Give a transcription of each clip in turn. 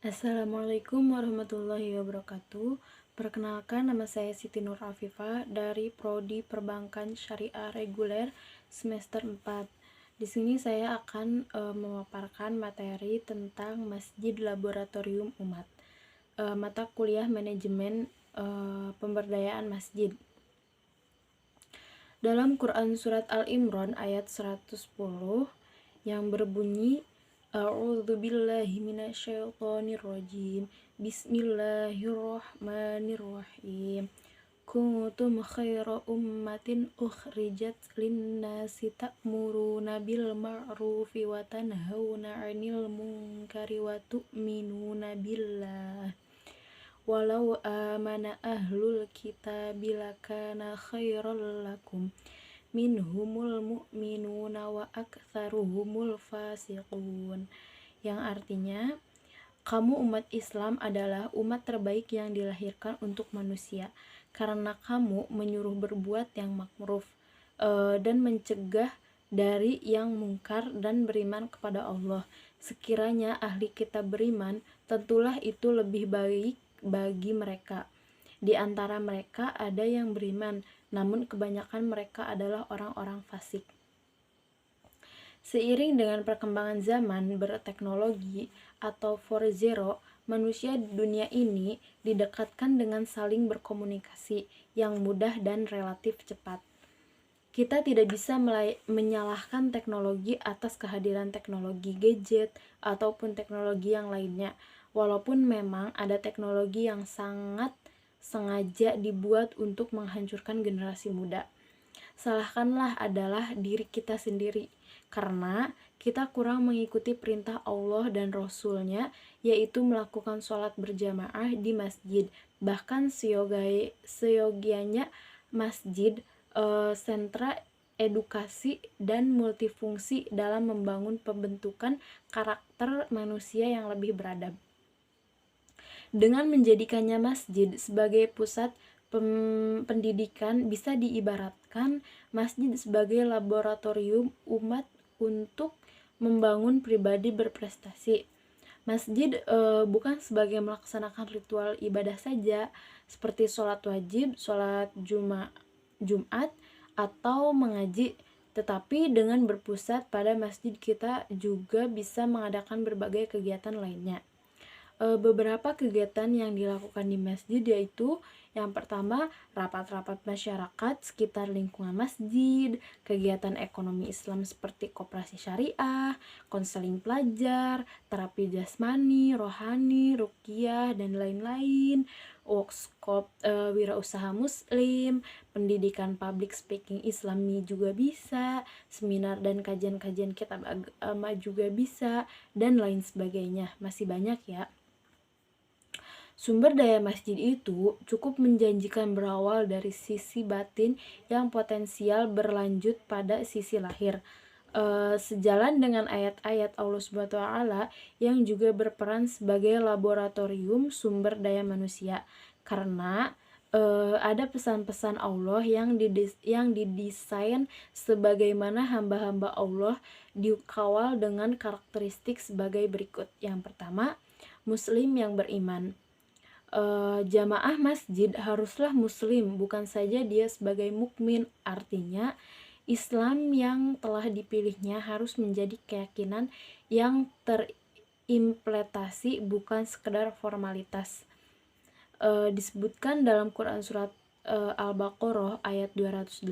Assalamualaikum warahmatullahi wabarakatuh. Perkenalkan, nama saya Siti Nur Afifah dari Prodi Perbankan Syariah Reguler semester 4. Di sini saya akan memaparkan materi tentang Masjid Laboratorium Umat. Mata kuliah Manajemen Pemberdayaan Masjid. Dalam Quran Surat Al-Imran ayat 110 yang berbunyi A'udzubillahi minasyaitonirrajim. Bismillahirrahmanirrahim. Kuntum khaira ummatin ukhrijat linnasi ta'muruna bil ma'rufi wa tanhauna 'anil munkari wa tu'minuna billah. Walau amana ahlul kitabi lakana khairal lakum minhumul mu'minuna wa aktsaruhumul fasiqun, yang artinya kamu umat Islam adalah umat terbaik yang dilahirkan untuk manusia karena kamu menyuruh berbuat yang ma'ruf dan mencegah dari yang mungkar dan beriman kepada Allah. Sekiranya ahli kitab beriman, tentulah itu lebih baik bagi mereka. Di antara mereka ada yang beriman, namun kebanyakan mereka adalah orang-orang fasik. Seiring dengan perkembangan zaman berteknologi atau 4.0, manusia di dunia ini didekatkan dengan saling berkomunikasi yang mudah dan relatif cepat. Kita tidak bisa menyalahkan teknologi atas kehadiran teknologi gadget ataupun teknologi yang lainnya, walaupun memang ada teknologi yang sangat sengaja dibuat untuk menghancurkan generasi muda. Salahkanlah adalah diri kita sendiri, karena kita kurang mengikuti perintah Allah dan Rasul-Nya, yaitu melakukan sholat berjamaah di masjid. Bahkan seyogianya masjid sentra edukasi dan multifungsi dalam membangun pembentukan karakter manusia yang lebih beradab. Dengan menjadikannya masjid sebagai pusat pendidikan, bisa diibaratkan masjid sebagai laboratorium umat untuk membangun pribadi berprestasi. Masjid bukan sebagai melaksanakan ritual ibadah saja seperti sholat wajib, sholat Jumat, atau mengaji, tetapi dengan berpusat pada masjid kita juga bisa mengadakan berbagai kegiatan lainnya. Beberapa kegiatan yang dilakukan di masjid yaitu yang pertama, rapat-rapat masyarakat sekitar lingkungan masjid, kegiatan ekonomi Islam seperti koperasi syariah, konseling pelajar, terapi jasmani, rohani, ruqyah, dan lain-lain, workshop wirausaha muslim, pendidikan public speaking Islami juga bisa, seminar dan kajian-kajian kitab agama juga bisa, dan lain sebagainya. Masih banyak ya. Sumber daya masjid itu cukup menjanjikan berawal dari sisi batin yang potensial berlanjut pada sisi lahir. Sejalan dengan ayat-ayat Allah SWT yang juga berperan sebagai laboratorium sumber daya manusia, karena ada pesan-pesan Allah yang didesain sebagaimana hamba-hamba Allah dikawal dengan karakteristik sebagai berikut. Yang pertama, muslim yang beriman. Jamaah masjid haruslah muslim, bukan saja dia sebagai mukmin. Artinya Islam yang telah dipilihnya harus menjadi keyakinan yang terimplementasi, bukan sekedar formalitas. Disebutkan dalam Quran Surat Al-Baqarah ayat 208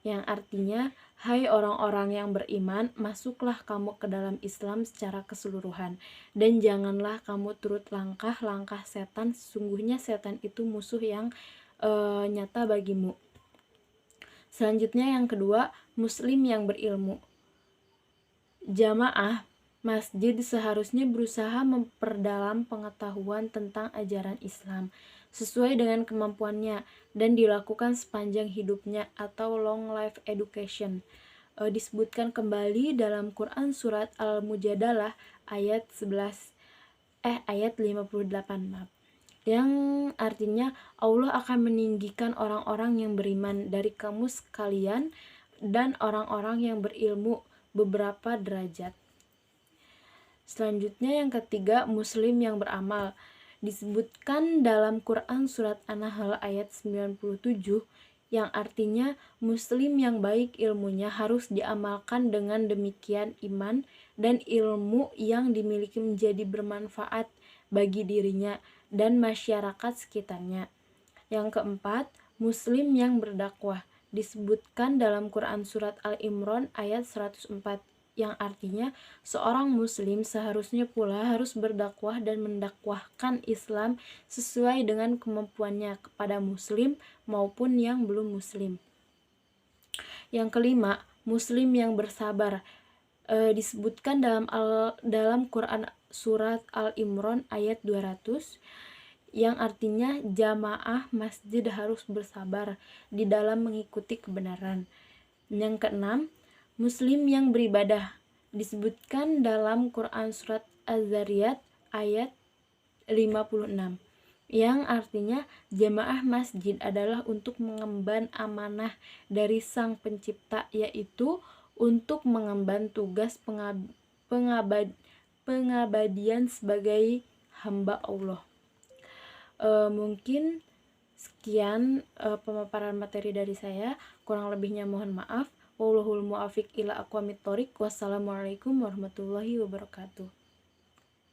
yang artinya, hai orang-orang yang beriman, masuklah kamu ke dalam Islam secara keseluruhan, dan janganlah kamu turut langkah-langkah setan, sesungguhnya setan itu musuh yang nyata bagimu. Selanjutnya yang kedua, muslim yang berilmu. Jamaah masjid seharusnya berusaha memperdalam pengetahuan tentang ajaran Islam sesuai dengan kemampuannya dan dilakukan sepanjang hidupnya atau long life education. Disebutkan kembali dalam Quran Surat Al-Mujadalah ayat 58, yang artinya Allah akan meninggikan orang-orang yang beriman dari kamu sekalian dan orang-orang yang berilmu beberapa derajat. Selanjutnya yang ketiga, muslim yang beramal. Disebutkan dalam Quran surat An-Nahl ayat 97 yang artinya muslim yang baik ilmunya harus diamalkan, dengan demikian iman dan ilmu yang dimiliki menjadi bermanfaat bagi dirinya dan masyarakat sekitarnya. Yang keempat, muslim yang berdakwah. Disebutkan dalam Quran surat Al-Imran ayat 104 yang artinya seorang muslim seharusnya pula harus berdakwah dan mendakwahkan Islam sesuai dengan kemampuannya kepada muslim maupun yang belum muslim. Yang kelima, muslim yang bersabar. Disebutkan dalam Quran surat Al-Imran ayat 200 yang artinya jamaah masjid harus bersabar di dalam mengikuti kebenaran. Yang keenam, muslim yang beribadah. Disebutkan dalam Quran surat Az-Zariyat ayat 56 yang artinya jamaah masjid adalah untuk mengemban amanah dari Sang Pencipta, yaitu untuk mengemban tugas pengabdian sebagai hamba Allah. Mungkin sekian pemaparan materi dari saya, kurang lebihnya mohon maaf. Wallahul muwaffiq ila aqwamit thoriq. Wassalamualaikum warahmatullahi wabarakatuh.